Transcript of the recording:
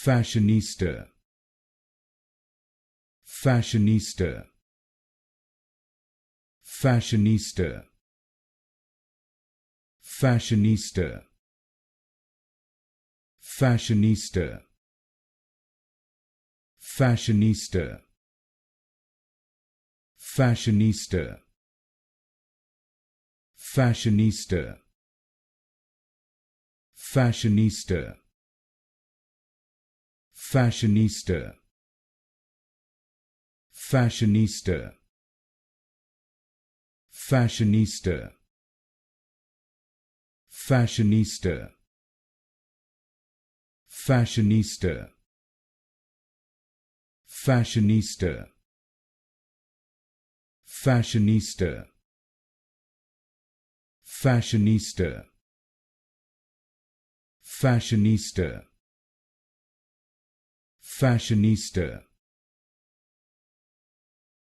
Fashionista, Fashionista, Fashionista, Fashionista, Fashionista, Fashionista, Fashionista, Fashionista, Fashionista, Fashionista, Fashionista, Fashionista, Fashionista, Fashionista, Fashionista, Fashionista, Fashionista, Fashionista, Fashionista,